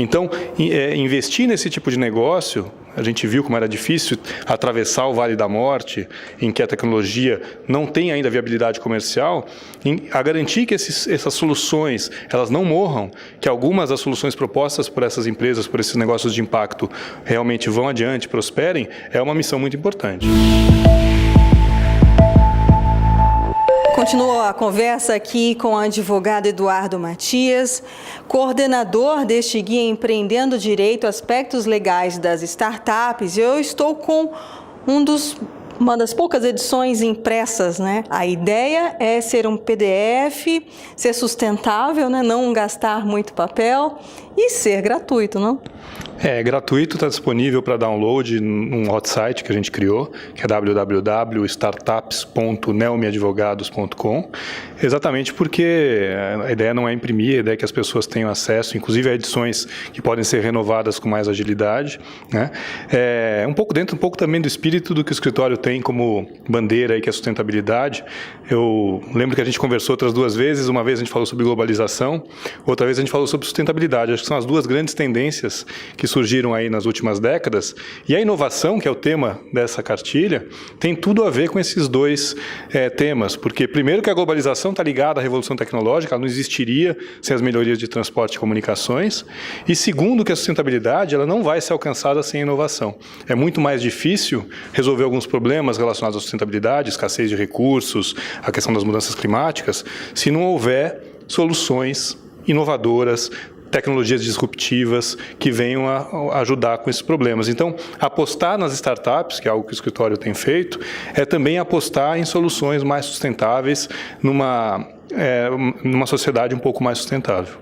Então, investir nesse tipo de negócio, a gente viu como era difícil atravessar o Vale da Morte, em que a tecnologia não tem ainda viabilidade comercial, a garantir que essas soluções elas não morram, que algumas das soluções propostas por essas empresas, por esses negócios de impacto, realmente vão adiante, prosperem, é uma missão muito importante. Continuou a conversa aqui com o advogado Eduardo Matias, coordenador deste guia Empreendendo Direito, Aspectos Legais das Startups. Eu estou com uma das poucas edições impressas, né? A ideia é ser um PDF, ser sustentável, né? Não gastar muito papel e ser gratuito, não? É gratuito, está disponível para download num hot site que a gente criou, que é www.startups.nelmiadvogados.com, exatamente porque a ideia não é imprimir, a ideia é que as pessoas tenham acesso, inclusive a edições que podem ser renovadas com mais agilidade, né? Um pouco também do espírito do que o escritório tem como bandeira, aí, que é a sustentabilidade. Eu lembro que a gente conversou outras duas vezes, uma vez a gente falou sobre globalização, outra vez a gente falou sobre sustentabilidade. Acho que são as duas grandes tendências que surgiram aí nas últimas décadas, e a inovação, que é o tema dessa cartilha, tem tudo a ver com esses dois temas, porque primeiro que a globalização está ligada à revolução tecnológica, ela não existiria sem as melhorias de transporte e comunicações, e segundo que a sustentabilidade ela não vai ser alcançada sem a inovação. É muito mais difícil resolver alguns problemas relacionados à sustentabilidade, escassez de recursos, a questão das mudanças climáticas, se não houver soluções inovadoras, tecnologias disruptivas que venham a ajudar com esses problemas. Então, apostar nas startups, que é algo que o escritório tem feito, é também apostar em soluções mais sustentáveis numa sociedade um pouco mais sustentável.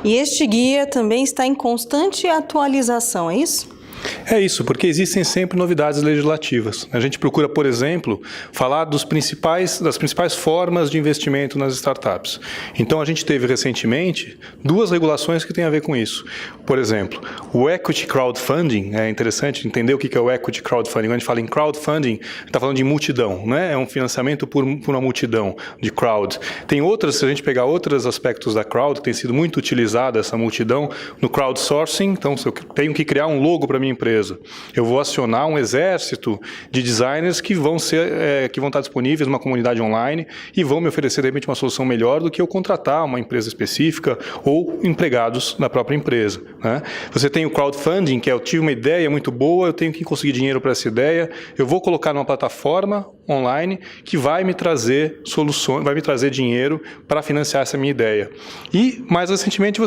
E este guia também está em constante atualização, é isso? É isso, porque existem sempre novidades legislativas. A gente procura, por exemplo, falar das principais formas de investimento nas startups. Então, a gente teve recentemente duas regulações que têm a ver com isso. Por exemplo, o Equity Crowdfunding, é interessante entender o que é o Equity Crowdfunding. Quando a gente fala em crowdfunding, está falando de multidão, né? É um financiamento por uma multidão de crowd. Tem outras, se a gente pegar outros aspectos da crowd, que tem sido muito utilizada essa multidão, no crowdsourcing. Então, se eu tenho que criar um logo para minha empresa, eu vou acionar um exército de designers que vão estar disponíveis numa comunidade online e vão me oferecer, de repente, uma solução melhor do que eu contratar uma empresa específica ou empregados da própria empresa, né? Você tem o crowdfunding, que eu tive uma ideia muito boa, eu tenho que conseguir dinheiro para essa ideia, eu vou colocar numa plataforma online que vai me trazer soluções, vai me trazer dinheiro para financiar essa minha ideia. E, mais recentemente,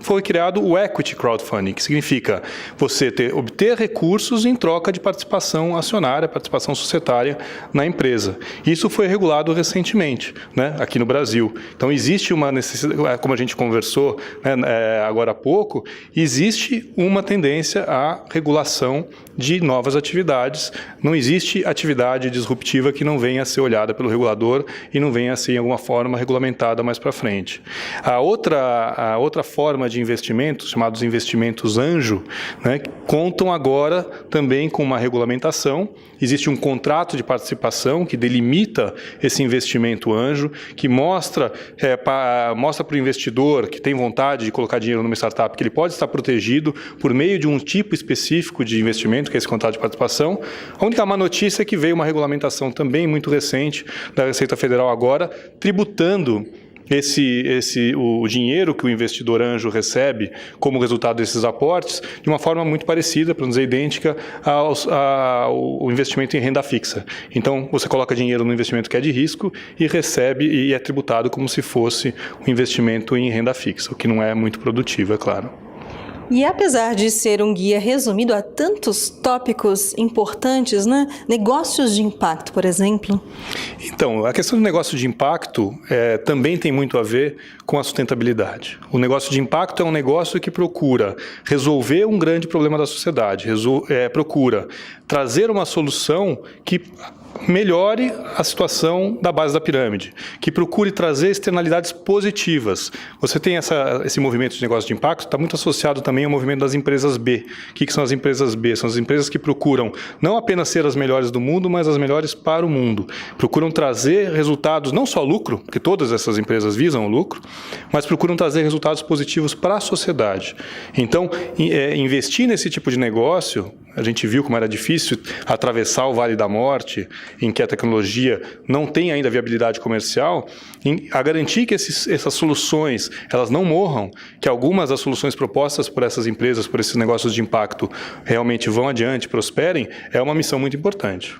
foi criado o Equity Crowdfunding, que significa você obter recursos em troca de participação acionária, participação societária na empresa. Isso foi regulado recentemente, né, aqui no Brasil. Então, existe uma necessidade, como a gente conversou, né, agora há pouco, existe uma tendência à regulação de novas atividades. Não existe atividade disruptiva que não venha a ser olhada pelo regulador e não venha a ser, em alguma forma, regulamentada mais para frente. A outra forma de investimentos, chamados investimentos anjo, né, contam agora também com uma regulamentação. Existe um contrato de participação que delimita esse investimento anjo, que mostra para o investidor que tem vontade de colocar dinheiro numa startup que ele pode estar protegido por meio de um tipo específico de investimento, que é esse contrato de participação. A única má notícia é que veio uma regulamentação também muito recente da Receita Federal agora, tributando o dinheiro que o investidor anjo recebe como resultado desses aportes de uma forma muito parecida, para não dizer idêntica, ao investimento em renda fixa. Então, você coloca dinheiro no investimento que é de risco e recebe e é tributado como se fosse um investimento em renda fixa, o que não é muito produtivo, é claro. E apesar de ser um guia resumido a tantos tópicos importantes, né? Negócios de impacto, por exemplo. Então, a questão do negócio de impacto também tem muito a ver com a sustentabilidade. O negócio de impacto é um negócio que procura resolver um grande problema da sociedade, procura trazer uma solução que melhore a situação da base da pirâmide, que procure trazer externalidades positivas. Você tem esse movimento de negócio de impacto, está muito associado também ao movimento das empresas B. O que são as empresas B? São as empresas que procuram não apenas ser as melhores do mundo, mas as melhores para o mundo. Procuram trazer resultados, não só lucro, porque todas essas empresas visam o lucro, mas procuram trazer resultados positivos para a sociedade. Então, investir nesse tipo de negócio, a gente viu como era difícil atravessar o Vale da Morte, em que a tecnologia não tem ainda viabilidade comercial, a garantir que essas soluções elas não morram, que algumas das soluções propostas por essas empresas, por esses negócios de impacto, realmente vão adiante, prosperem, é uma missão muito importante.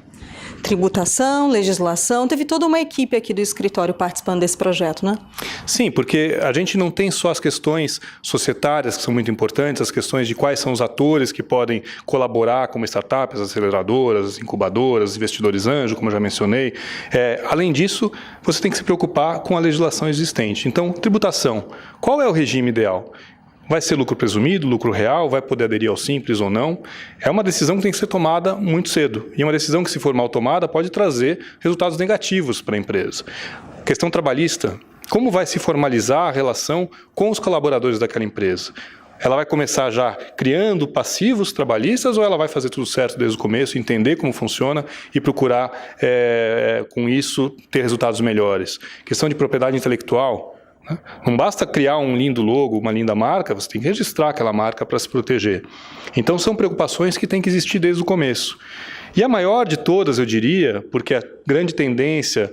Tributação, legislação, teve toda uma equipe aqui do escritório participando desse projeto, né? Sim, porque a gente não tem só as questões societárias, que são muito importantes, as questões de quais são os atores que podem colaborar como startups, as aceleradoras, as incubadoras, investidores anjo, como eu já mencionei. Além disso, você tem que se preocupar com a legislação existente. Então, tributação, qual é o regime ideal? Vai ser lucro presumido, lucro real, vai poder aderir ao simples ou não? É uma decisão que tem que ser tomada muito cedo. E uma decisão que, se for mal tomada, pode trazer resultados negativos para a empresa. Questão trabalhista, como vai se formalizar a relação com os colaboradores daquela empresa? Ela vai começar já criando passivos trabalhistas ou ela vai fazer tudo certo desde o começo, entender como funciona e procurar, com isso, ter resultados melhores? Questão de propriedade intelectual. Não basta criar um lindo logo, uma linda marca, você tem que registrar aquela marca para se proteger. Então, são preocupações que têm que existir desde o começo. E a maior de todas, eu diria, porque a grande tendência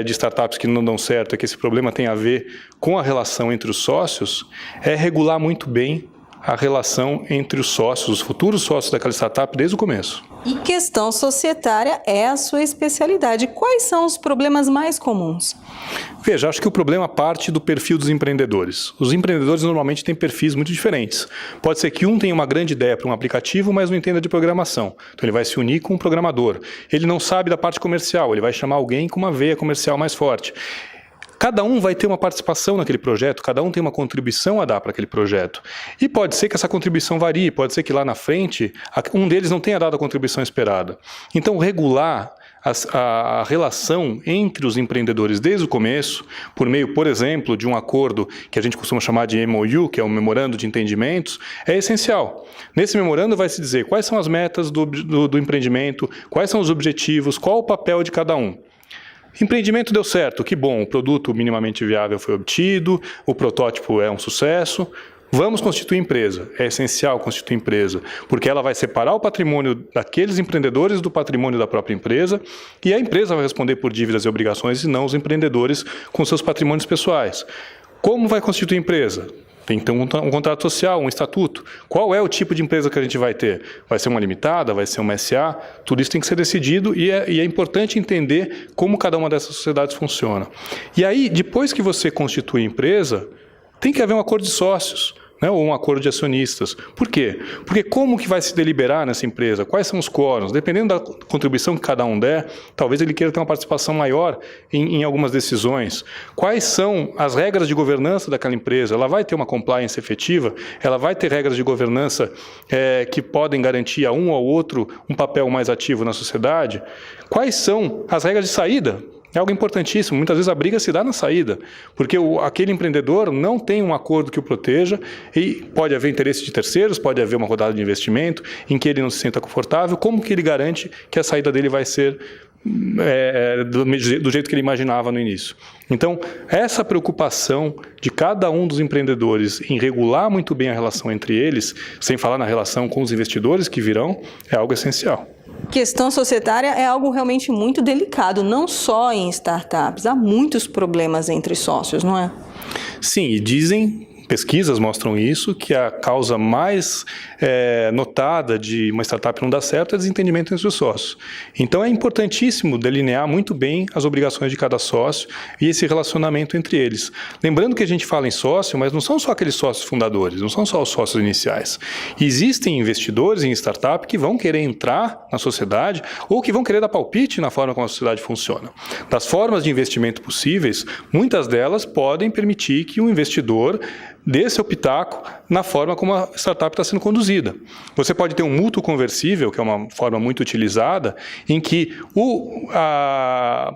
de startups que não dão certo é que esse problema tem a ver com a relação entre os sócios, é regular muito bem a relação entre os sócios, os futuros sócios daquela startup desde o começo. E questão societária é a sua especialidade. Quais são os problemas mais comuns? Veja, acho que o problema parte do perfil dos empreendedores. Os empreendedores normalmente têm perfis muito diferentes. Pode ser que um tenha uma grande ideia para um aplicativo, mas não entenda de programação. Então ele vai se unir com um programador. Ele não sabe da parte comercial, ele vai chamar alguém com uma veia comercial mais forte. Cada um vai ter uma participação naquele projeto, cada um tem uma contribuição a dar para aquele projeto. E pode ser que essa contribuição varie, pode ser que lá na frente um deles não tenha dado a contribuição esperada. Então, regular a relação entre os empreendedores desde o começo, por meio, por exemplo, de um acordo que a gente costuma chamar de MOU, que é um Memorando de Entendimentos, é essencial. Nesse memorando vai se dizer quais são as metas do empreendimento, quais são os objetivos, qual o papel de cada um. Empreendimento deu certo, que bom, o produto minimamente viável foi obtido, o protótipo é um sucesso. Vamos constituir empresa, é essencial constituir empresa, porque ela vai separar o patrimônio daqueles empreendedores do patrimônio da própria empresa e a empresa vai responder por dívidas e obrigações e não os empreendedores com seus patrimônios pessoais. Como vai constituir empresa? Tem que ter um contrato social, um estatuto. Qual é o tipo de empresa que a gente vai ter? Vai ser uma limitada? Vai ser uma SA? Tudo isso tem que ser decidido e é importante entender como cada uma dessas sociedades funciona. E aí, depois que você constitui a empresa, tem que haver um acordo de sócios, né, ou um acordo de acionistas. Por quê? Porque como que vai se deliberar nessa empresa? Quais são os quórums? Dependendo da contribuição que cada um der, talvez ele queira ter uma participação maior em algumas decisões. Quais são as regras de governança daquela empresa? Ela vai ter uma compliance efetiva? Ela vai ter regras de governança que podem garantir a um ou outro um papel mais ativo na sociedade? Quais são as regras de saída? É algo importantíssimo. Muitas vezes a briga se dá na saída, porque aquele empreendedor não tem um acordo que o proteja e pode haver interesse de terceiros, pode haver uma rodada de investimento em que ele não se sinta confortável. Como que ele garante que a saída dele vai ser do jeito que ele imaginava no início? Então, essa preocupação de cada um dos empreendedores em regular muito bem a relação entre eles, sem falar na relação com os investidores que virão, é algo essencial. Questão societária é algo realmente muito delicado, não só em startups. Há muitos problemas entre sócios, não é? Sim, e dizem, pesquisas mostram isso, que a causa mais notada de uma startup não dar certo é desentendimento entre os sócios. Então é importantíssimo delinear muito bem as obrigações de cada sócio e esse relacionamento entre eles. Lembrando que a gente fala em sócio, mas não são só aqueles sócios fundadores, não são só os sócios iniciais. Existem investidores em startup que vão querer entrar na sociedade ou que vão querer dar palpite na forma como a sociedade funciona. Das formas de investimento possíveis, muitas delas podem permitir que o investidor dê seu pitaco na forma como a startup está sendo conduzida. Você pode ter um mútuo conversível, que é uma forma muito utilizada, em que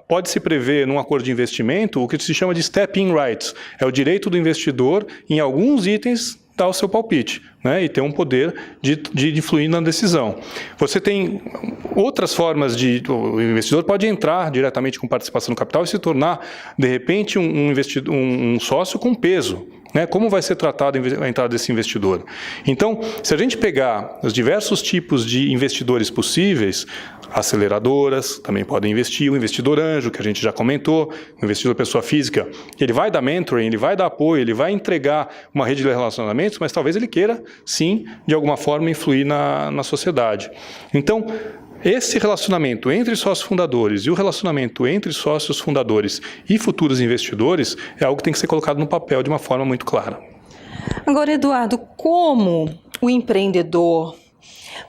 pode-se prever num acordo de investimento o que se chama de step-in rights. É o direito do investidor, em alguns itens, dar o seu palpite, né, e ter um poder de influir na decisão. Você tem outras formas o investidor pode entrar diretamente com participação no capital e se tornar, de repente, um sócio com peso. Né? Como vai ser tratada a entrada desse investidor? Então, se a gente pegar os diversos tipos de investidores possíveis, aceleradoras também podem investir, o investidor anjo, que a gente já comentou, o investidor pessoa física, ele vai dar mentoring, ele vai dar apoio, ele vai entregar uma rede de relacionamentos, mas talvez ele queira, sim, de alguma forma influir na sociedade. Então, esse relacionamento entre sócios fundadores e o relacionamento entre sócios fundadores e futuros investidores é algo que tem que ser colocado no papel de uma forma muito clara. Agora, Eduardo, como o empreendedor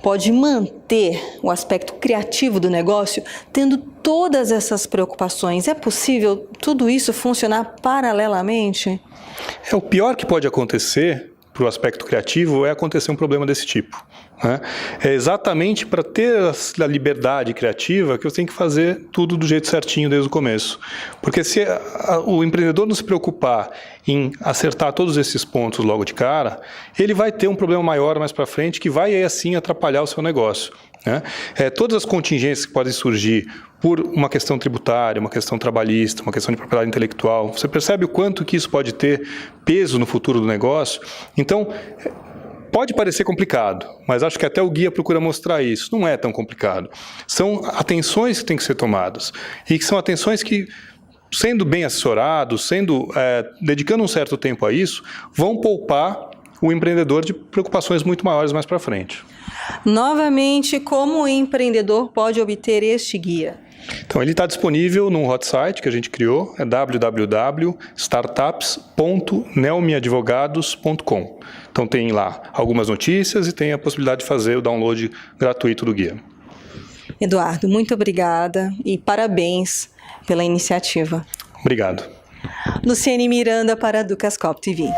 pode manter o aspecto criativo do negócio tendo todas essas preocupações? É possível tudo isso funcionar paralelamente? O pior que pode acontecer para o aspecto criativo é acontecer um problema desse tipo. Né? É exatamente para ter a liberdade criativa que eu tenho que fazer tudo do jeito certinho desde o começo. Porque se o empreendedor não se preocupar em acertar todos esses pontos logo de cara, ele vai ter um problema maior mais para frente que vai, assim, atrapalhar o seu negócio. Né? Todas as contingências que podem surgir por uma questão tributária, uma questão trabalhista, uma questão de propriedade intelectual, você percebe o quanto que isso pode ter peso no futuro do negócio? Então, pode parecer complicado, mas acho que até o guia procura mostrar isso. Não é tão complicado. São atenções que têm que ser tomadas e que são atenções que, sendo bem assessorados, dedicando um certo tempo a isso, vão poupar o empreendedor de preocupações muito maiores mais para frente. Novamente, como o empreendedor pode obter este guia? Então, ele está disponível num hot site que a gente criou, é www.startups.neumiadvogados.com. Então, tem lá algumas notícias e tem a possibilidade de fazer o download gratuito do guia. Eduardo, muito obrigada e parabéns pela iniciativa. Obrigado. Luciane Miranda para a Ducascope TV.